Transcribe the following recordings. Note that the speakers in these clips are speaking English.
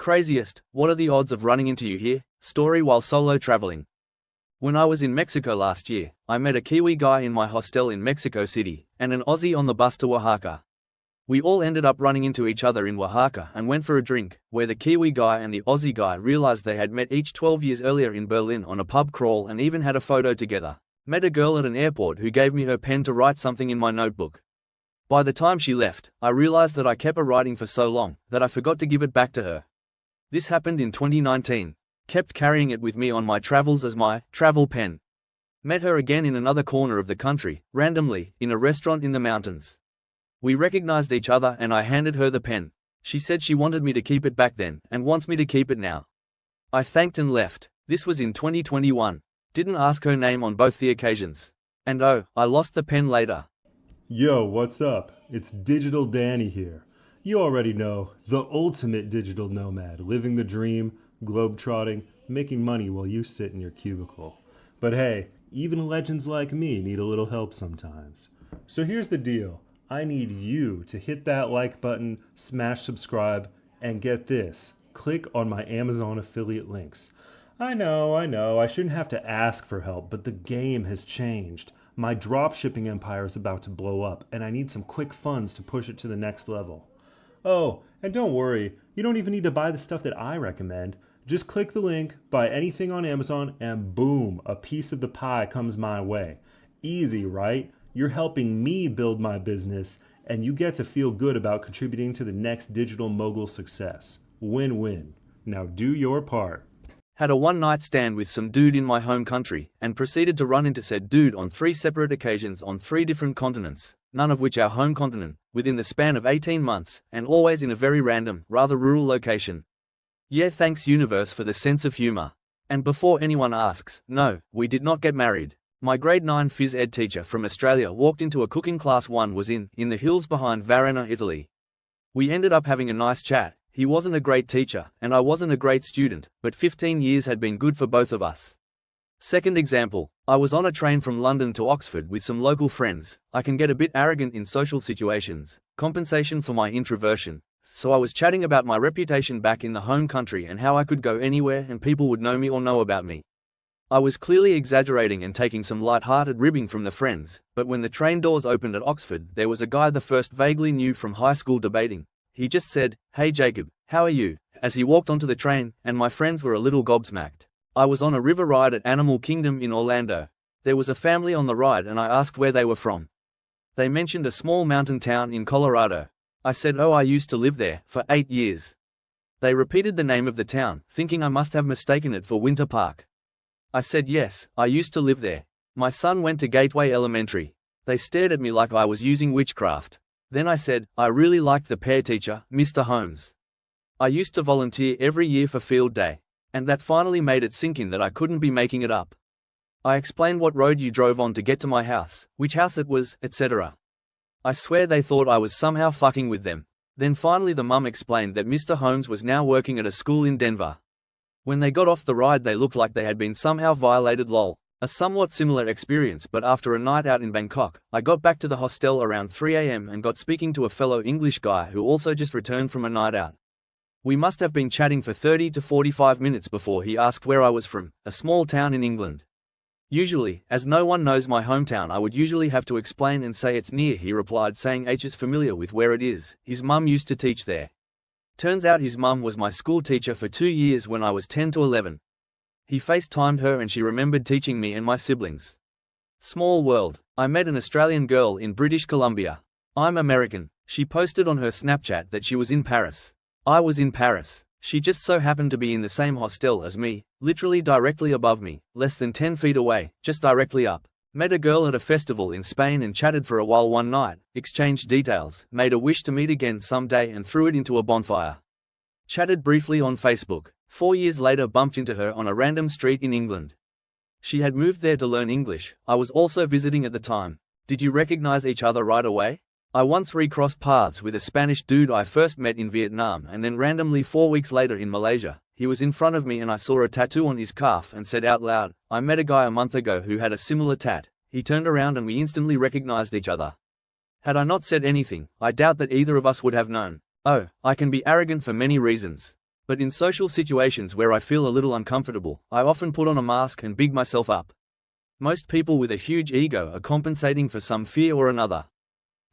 Craziest, what are the odds of running into you here? Story while solo traveling. When I was in Mexico last year, I met a Kiwi guy in my hostel in Mexico City, and an Aussie on the bus to Oaxaca. We all ended up running into each other in Oaxaca and went for a drink, where the Kiwi guy and the Aussie guy realized they had met each 12 years earlier in Berlin on a pub crawl and even had a photo together. Met a girl at an airport who gave me her pen to write something in my notebook. By the time she left, I realized that I kept her writing for so long that I forgot to give it back to her. This happened in 2019. Kept carrying it with me on my travels as my travel pen. Met her again in another corner of the country, randomly, in a restaurant in the mountains. We recognized each other and I handed her the pen. She said she wanted me to keep it back then, and wants me to keep it now. I thanked and left. This was in 2021. Didn't ask her name on both the occasions. And oh, I lost the pen later. Yo, what's up? It's Digital Danny here. You already know, the ultimate digital nomad, living the dream, globetrotting, making money while you sit in your cubicle. But hey, even legends like me need a little help sometimes. So here's the deal. I need you to hit that like button, smash subscribe, and get this, click on my Amazon affiliate links. I know, I shouldn't have to ask for help, but the game has changed. My dropshipping empire is about to blow up, and I need some quick funds to push it to the next level. Oh, and don't worry, you don't even need to buy the stuff that I recommend. Just click the link, buy anything on Amazon, and boom, a piece of the pie comes my way. Easy, right? You're helping me build my business, and you get to feel good about contributing to the next digital mogul success. Win-win. Now do your part. Had a one-night stand with some dude in my home country, and proceeded to run into said dude on 3 separate occasions on 3 different continents, none of which our home continent, within the span of 18 months, and always in a very random, rather rural location. Yeah, thanks universe for the sense of humor. And before anyone asks, no, we did not get married. My grade 9 phys ed teacher from Australia walked into a cooking class one was in the hills behind Verona, Italy. We ended up having a nice chat. He wasn't a great teacher, and I wasn't a great student, but 15 years had been good for both of us. Second example, I was on a train from London to Oxford with some local friends. I can get a bit arrogant in social situations, compensation for my introversion, so I was chatting about my reputation back in the home country and how I could go anywhere and people would know me or know about me. I was clearly exaggerating and taking some light-hearted ribbing from the friends, but when the train doors opened at Oxford, there was a guy the first vaguely knew from high school debating. He just said, "Hey Jacob, how are you?" as he walked onto the train, and my friends were a little gobsmacked. I was on a river ride at Animal Kingdom in Orlando. There was a family on the ride and I asked where they were from. They mentioned a small mountain town in Colorado. I said, oh, I used to live there, for 8 years. They repeated the name of the town, thinking I must have mistaken it for Winter Park. I said yes, I used to live there. My son went to Gateway Elementary. They stared at me like I was using witchcraft. Then I said, I really liked the pear teacher, Mr. Holmes. I used to volunteer every year for field day. And that finally made it sink in that I couldn't be making it up. I explained what road you drove on to get to my house, which house it was, etc. I swear they thought I was somehow fucking with them. Then finally the mum explained that Mr. Holmes was now working at a school in Denver. When they got off the ride they looked like they had been somehow violated lol. A somewhat similar experience, but after a night out in Bangkok, I got back to the hostel around 3 a.m. and got speaking to a fellow English guy who also just returned from a night out. We must have been chatting for 30 to 45 minutes before he asked where I was from, a small town in England. Usually, as no one knows my hometown, I would usually have to explain and say it's near. He replied saying H is familiar with where it is, his mum used to teach there. Turns out his mum was my school teacher for 2 years when I was 10 to 11. He FaceTimed her and she remembered teaching me and my siblings. Small world. I met an Australian girl in British Columbia. I'm American. She posted on her Snapchat that she was in Paris. I was in Paris. She just so happened to be in the same hostel as me, literally directly above me, less than 10 feet away, just directly up. Met a girl at a festival in Spain and chatted for a while one night, exchanged details, made a wish to meet again someday and threw it into a bonfire. Chatted briefly on Facebook. 4 years later bumped into her on a random street in England. She had moved there to learn English. I was also visiting at the time. Did you recognize each other right away? I once recrossed paths with a Spanish dude I first met in Vietnam and then randomly 4 weeks later in Malaysia. He was in front of me and I saw a tattoo on his calf and said out loud, I met a guy a month ago who had a similar tat. He turned around and we instantly recognized each other. Had I not said anything, I doubt that either of us would have known. Oh, I can be arrogant for many reasons. But in social situations where I feel a little uncomfortable, I often put on a mask and big myself up. Most people with a huge ego are compensating for some fear or another.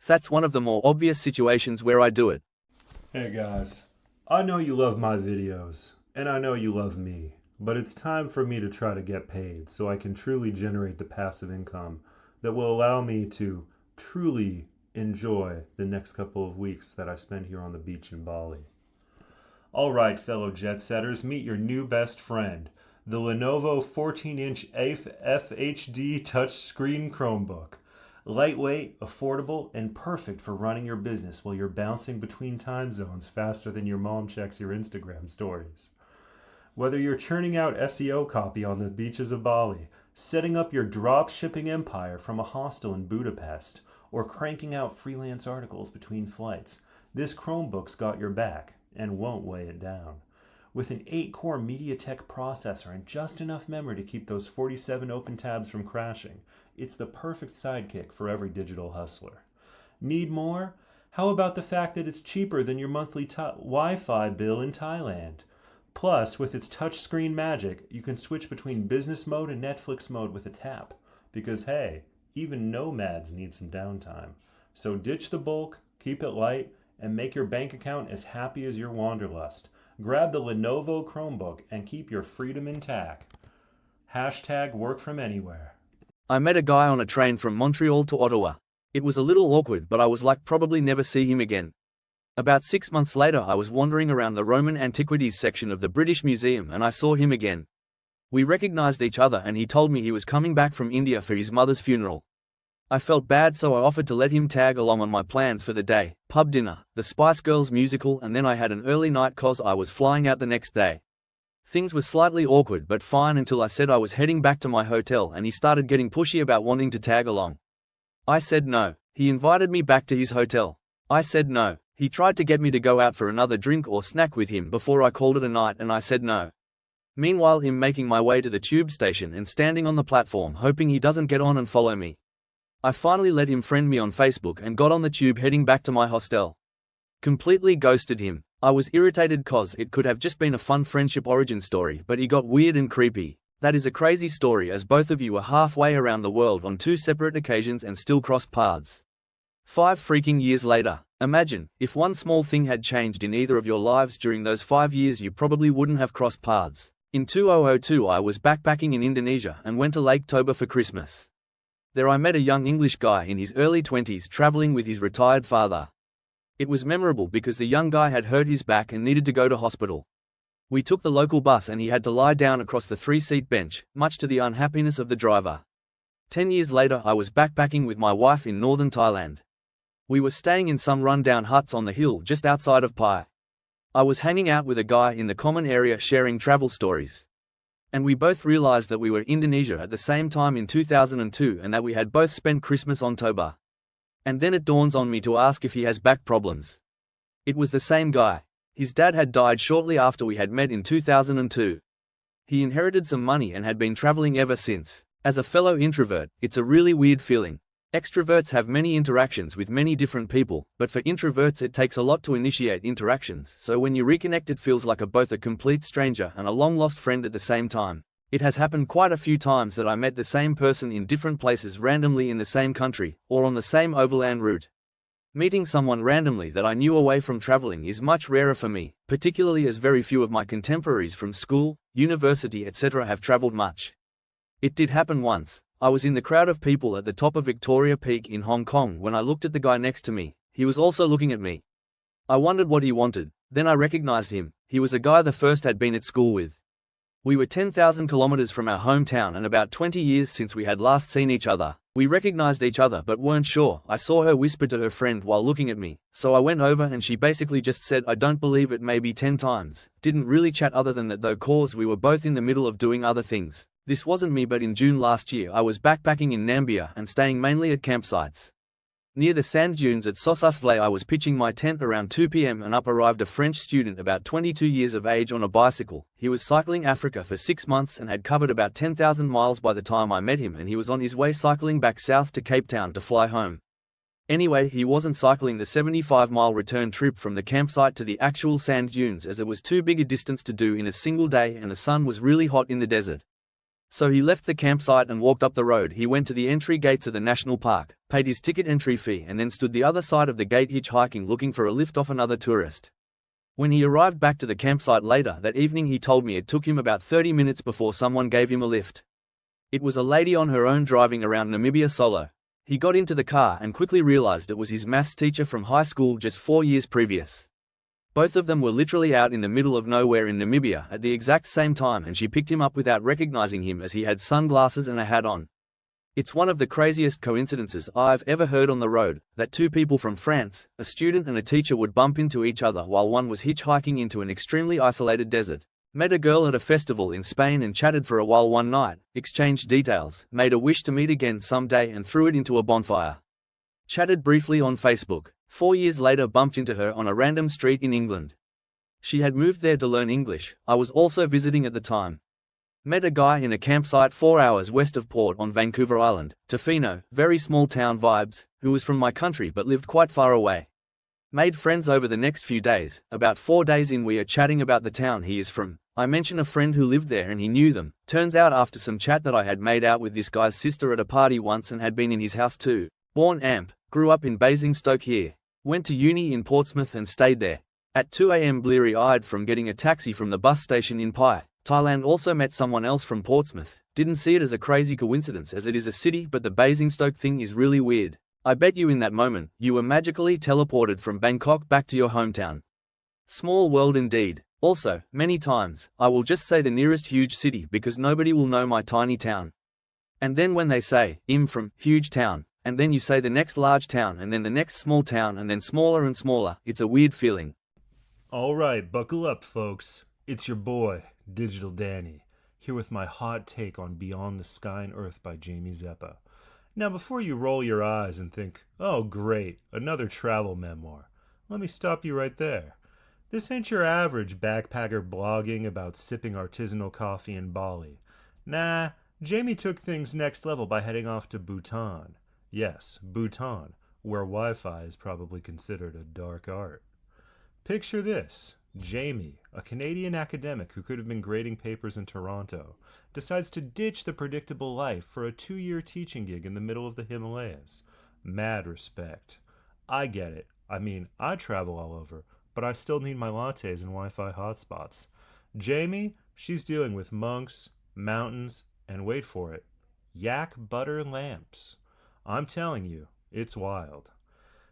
That's one of the more obvious situations where I do it. Hey guys, I know you love my videos, and I know you love me, but it's time for me to try to get paid so I can truly generate the passive income that will allow me to truly enjoy the next couple of weeks that I spend here on the beach in Bali. Alright, fellow jet setters, meet your new best friend, the Lenovo 14-inch FHD touchscreen Chromebook. Lightweight, affordable, and perfect for running your business while you're bouncing between time zones faster than your mom checks your Instagram stories. Whether you're churning out SEO copy on the beaches of Bali, setting up your drop shipping empire from a hostel in Budapest, or cranking out freelance articles between flights, this Chromebook's got your back and won't weigh it down. With an 8-core MediaTek processor and just enough memory to keep those 47 open tabs from crashing, it's the perfect sidekick for every digital hustler. Need more? How about the fact that it's cheaper than your monthly Wi-Fi bill in Thailand? Plus, with its touchscreen magic, you can switch between business mode and Netflix mode with a tap. Because hey, even nomads need some downtime. So ditch the bulk, keep it light, and make your bank account as happy as your wanderlust. Grab the Lenovo Chromebook and keep your freedom intact. Hashtag work from anywhere. I met a guy on a train from Montreal to Ottawa. It was a little awkward, but I was like probably never see him again. About 6 months later I was wandering around the Roman antiquities section of the British Museum and I saw him again. We recognized each other and he told me he was coming back from India for his mother's funeral. I felt bad, so I offered to let him tag along on my plans for the day: pub dinner, the Spice Girls musical, and then I had an early night cause I was flying out the next day. Things were slightly awkward but fine until I said I was heading back to my hotel and he started getting pushy about wanting to tag along. I said no. He invited me back to his hotel. I said no. He tried to get me to go out for another drink or snack with him before I called it a night and I said no. Meanwhile, him making my way to the tube station and standing on the platform hoping he doesn't get on and follow me. I finally let him friend me on Facebook and got on the tube heading back to my hostel. Completely ghosted him. I was irritated cause it could have just been a fun friendship origin story, but he got weird and creepy. That is a crazy story, as both of you were halfway around the world on 2 separate occasions and still crossed paths. 5 freaking years later. Imagine, if one small thing had changed in either of your lives during those 5 years, you probably wouldn't have crossed paths. In 2002 I was backpacking in Indonesia and went to Lake Toba for Christmas. There I met a young English guy in his early 20s traveling with his retired father. It was memorable because the young guy had hurt his back and needed to go to hospital. We took the local bus and he had to lie down across the 3-seat bench, much to the unhappiness of the driver. 10 years later I was backpacking with my wife in northern Thailand. We were staying in some run-down huts on the hill just outside of Pai. I was hanging out with a guy in the common area sharing travel stories. And we both realized that we were in Indonesia at the same time in 2002 and that we had both spent Christmas on Toba. And then it dawns on me to ask if he has back problems. It was the same guy. His dad had died shortly after we had met in 2002. He inherited some money and had been traveling ever since. As a fellow introvert, it's a really weird feeling. Extroverts have many interactions with many different people, but for introverts it takes a lot to initiate interactions, so when you reconnect it feels like both a complete stranger and a long-lost friend at the same time. It has happened quite a few times that I met the same person in different places randomly in the same country, or on the same overland route. Meeting someone randomly that I knew away from traveling is much rarer for me, particularly as very few of my contemporaries from school, university, etc. have traveled much. It did happen once. I was in the crowd of people at the top of Victoria Peak in Hong Kong when I looked at the guy next to me. He was also looking at me. I wondered what he wanted. Then I recognized him. He was a guy the first had been at school with. We were 10,000 kilometers from our hometown and about 20 years since we had last seen each other. We recognized each other but weren't sure. I saw her whisper to her friend while looking at me, so I went over and she basically just said I don't believe it maybe 10 times. Didn't really chat other than that though, cause we were both in the middle of doing other things. This wasn't me, but in June last year I was backpacking in Namibia and staying mainly at campsites. Near the sand dunes at Sossusvlei I was pitching my tent around 2 p.m. and up arrived a French student about 22 years of age on a bicycle. He was cycling Africa for 6 months and had covered about 10,000 miles by the time I met him, and he was on his way cycling back south to Cape Town to fly home. Anyway, he wasn't cycling the 75-mile return trip from the campsite to the actual sand dunes, as it was too big a distance to do in a single day and the sun was really hot in the desert. So he left the campsite and walked up the road. He went to the entry gates of the national park, paid his ticket entry fee, and then stood the other side of the gate hitchhiking, looking for a lift off another tourist. When he arrived back to the campsite later that evening, he told me it took him about 30 minutes before someone gave him a lift. It was a lady on her own driving around Namibia solo. He got into the car and quickly realized it was his maths teacher from high school just 4 years previous. Both of them were literally out in the middle of nowhere in Namibia at the exact same time, and she picked him up without recognizing him as he had sunglasses and a hat on. It's one of the craziest coincidences I've ever heard on the road, that two people from France, a student and a teacher, would bump into each other while one was hitchhiking into an extremely isolated desert. Met a girl at a festival in Spain and chatted for a while one night, exchanged details, made a wish to meet again someday and threw it into a bonfire. Chatted briefly on Facebook. 4 years later, bumped into her on a random street in England. She had moved there to learn English. I was also visiting at the time. Met a guy in a campsite 4 hours west of Port on Vancouver Island, Tofino, very small town vibes, who was from my country but lived quite far away. Made friends over the next few days. About 4 days in, we are chatting about the town he is from. I mention a friend who lived there and he knew them. Turns out after some chat that I had made out with this guy's sister at a party once and had been in his house too. Born Amp, grew up in Basingstoke here. Went to uni in Portsmouth and stayed there. At 2 a.m. bleary-eyed from getting a taxi from the bus station in Pai, Thailand. Also met someone else from Portsmouth. Didn't see it as a crazy coincidence as it is a city, but the Basingstoke thing is really weird. I bet you in that moment, you were magically teleported from Bangkok back to your hometown. Small world indeed. Also, many times, I will just say the nearest huge city because nobody will know my tiny town. And then when they say, I'm from huge town, and then you say the next large town and then the next small town and then smaller and smaller, it's a weird feeling. Alright, buckle up folks. It's your boy, Digital Danny, here with my hot take on Beyond the Sky and Earth by Jamie Zeppa. Now before you roll your eyes and think, oh great, another travel memoir, let me stop you right there. This ain't your average backpacker blogging about sipping artisanal coffee in Bali. Nah, Jamie took things next level by heading off to Bhutan. Yes, Bhutan, where Wi-Fi is probably considered a dark art. Picture this. Jamie, a Canadian academic who could have been grading papers in Toronto, decides to ditch the predictable life for a 2-year teaching gig in the middle of the Himalayas. Mad respect. I get it. I mean, I travel all over, but I still need my lattes and Wi-Fi hotspots. Jamie, she's dealing with monks, mountains, and wait for it, yak butter lamps. I'm telling you, it's wild.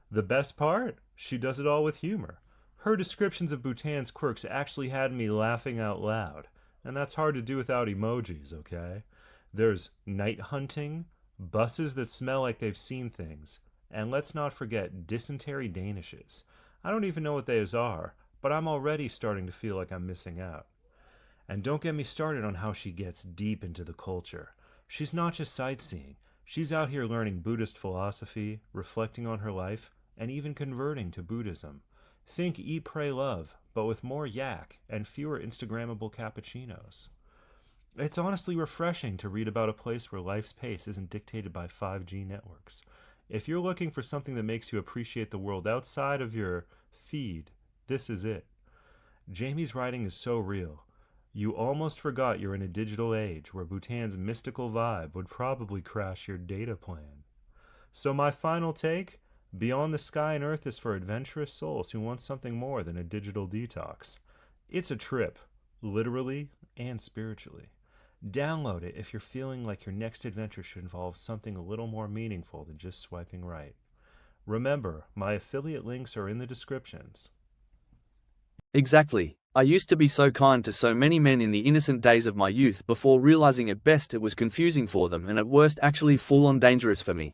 The best part? She does it all with humor. Her descriptions of Bhutan's quirks actually had me laughing out loud, and that's hard to do without emojis, okay? There's night hunting, buses that smell like they've seen things, and let's not forget dysentery danishes. I don't even know what those are, but I'm already starting to feel like I'm missing out. And don't get me started on how she gets deep into the culture. She's not just sightseeing. She's out here learning Buddhist philosophy, reflecting on her life, and even converting to Buddhism. Think Eat, Pray, Love, but with more yak and fewer Instagrammable cappuccinos. It's honestly refreshing to read about a place where life's pace isn't dictated by 5G networks. If you're looking for something that makes you appreciate the world outside of your feed, this is it. Jamie's writing is so real. You almost forgot you're in a digital age where Bhutan's mystical vibe would probably crash your data plan. So my final take, Beyond the Sky and Earth is for adventurous souls who want something more than a digital detox. It's a trip, literally and spiritually. Download it if you're feeling like your next adventure should involve something a little more meaningful than just swiping right. Remember, my affiliate links are in the descriptions. Exactly. I used to be so kind to so many men in the innocent days of my youth before realizing at best it was confusing for them and at worst actually full-on dangerous for me.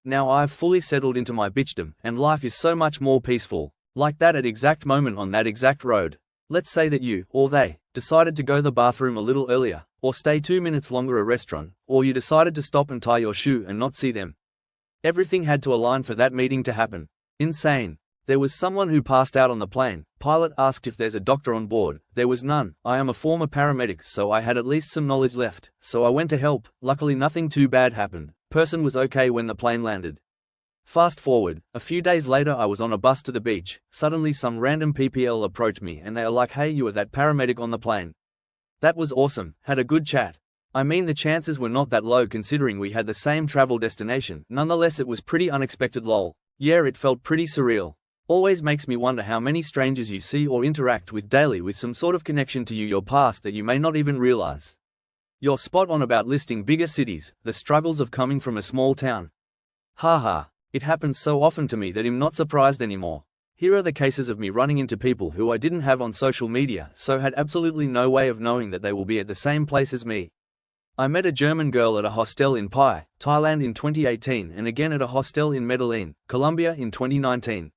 Now I've fully settled into my bitchdom and life is so much more peaceful, like that at exact moment on that exact road. Let's say that you, or they, decided to go to the bathroom a little earlier, or stay 2 minutes longer at a restaurant, or you decided to stop and tie your shoe and not see them. Everything had to align for that meeting to happen. Insane. There was someone who passed out on the plane. Pilot asked if there's a doctor on board. There was none. I am a former paramedic, so I had at least some knowledge left. So I went to help. Luckily nothing too bad happened. Person was okay when the plane landed. Fast forward, a few days later I was on a bus to the beach. Suddenly some random PPL approached me and they are like, "Hey, you were that paramedic on the plane." That was awesome, had a good chat. I mean, the chances were not that low considering we had the same travel destination. Nonetheless, it was pretty unexpected lol. Yeah, it felt pretty surreal. Always makes me wonder how many strangers you see or interact with daily with some sort of connection to your past that you may not even realize. You're spot on about listing bigger cities, the struggles of coming from a small town. Haha, it happens so often to me that I'm not surprised anymore. Here are the cases of me running into people who I didn't have on social media, so had absolutely no way of knowing that they will be at the same place as me. I met a German girl at a hostel in Pai, Thailand in 2018 and again at a hostel in Medellin, Colombia in 2019.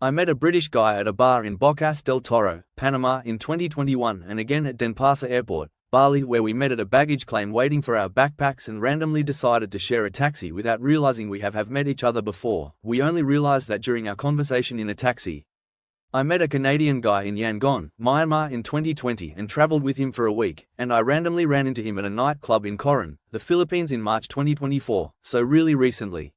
I met a British guy at a bar in Bocas del Toro, Panama in 2021 and again at Denpasar Airport, Bali, where we met at a baggage claim waiting for our backpacks and randomly decided to share a taxi without realizing we have met each other before. We only realized that during our conversation in a taxi. I met a Canadian guy in Yangon, Myanmar in 2020 and traveled with him for a week, and I randomly ran into him at a nightclub in Coron, the Philippines in March 2024, so really recently.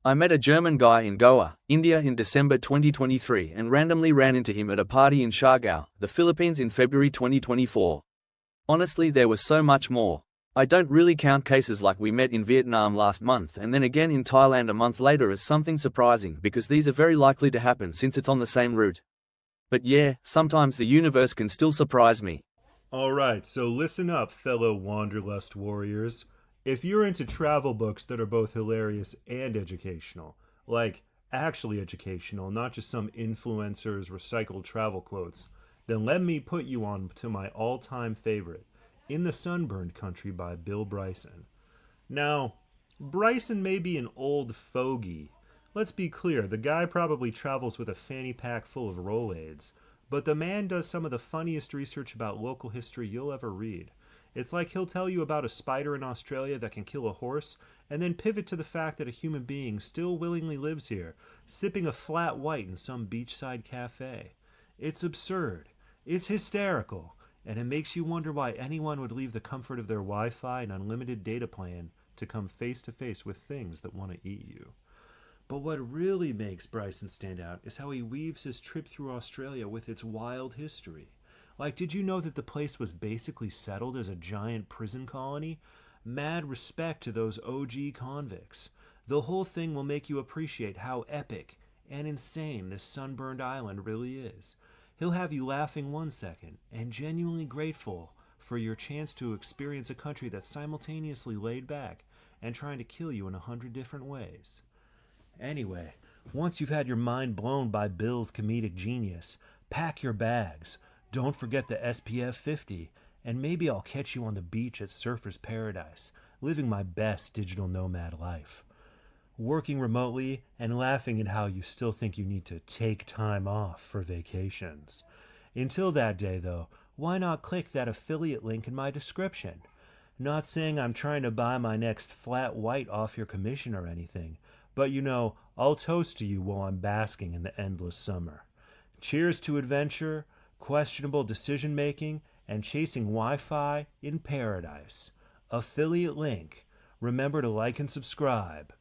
I met a German guy in Goa, India in December 2023 and randomly ran into him at a party in Siargao, the Philippines in February 2024. Honestly, there was so much more. I don't really count cases like we met in Vietnam last month and then again in Thailand a month later as something surprising because these are very likely to happen since it's on the same route. But yeah, sometimes the universe can still surprise me. Alright, so listen up, fellow Wanderlust warriors. If you're into travel books that are both hilarious and educational, like actually educational, not just some influencer's recycled travel quotes, then let me put you on to my all-time favorite, In the Sunburned Country by Bill Bryson. Now, Bryson may be an old fogey. Let's be clear, the guy probably travels with a fanny pack full of Rolaids, but the man does some of the funniest research about local history you'll ever read. It's like he'll tell you about a spider in Australia that can kill a horse, and then pivot to the fact that a human being still willingly lives here, sipping a flat white in some beachside cafe. It's absurd. It's hysterical. And it makes you wonder why anyone would leave the comfort of their Wi-Fi and unlimited data plan to come face to face with things that want to eat you. But what really makes Bryson stand out is how he weaves his trip through Australia with its wild history. Like, did you know that the place was basically settled as a giant prison colony? Mad respect to those OG convicts. The whole thing will make you appreciate how epic and insane this sunburned island really is. He'll have you laughing one second and genuinely grateful for your chance to experience a country that's simultaneously laid back and trying to kill you in 100 different ways. Anyway, once you've had your mind blown by Bill's comedic genius, pack your bags. Don't forget the SPF 50, and maybe I'll catch you on the beach at Surfer's Paradise, living my best digital nomad life. Working remotely and laughing at how you still think you need to take time off for vacations. Until that day, though, why not click that affiliate link in my description? Not saying I'm trying to buy my next flat white off your commission or anything, but you know, I'll toast to you while I'm basking in the endless summer. Cheers to adventure, questionable decision-making, and chasing Wi-Fi in paradise. Affiliate link. Remember to like and subscribe.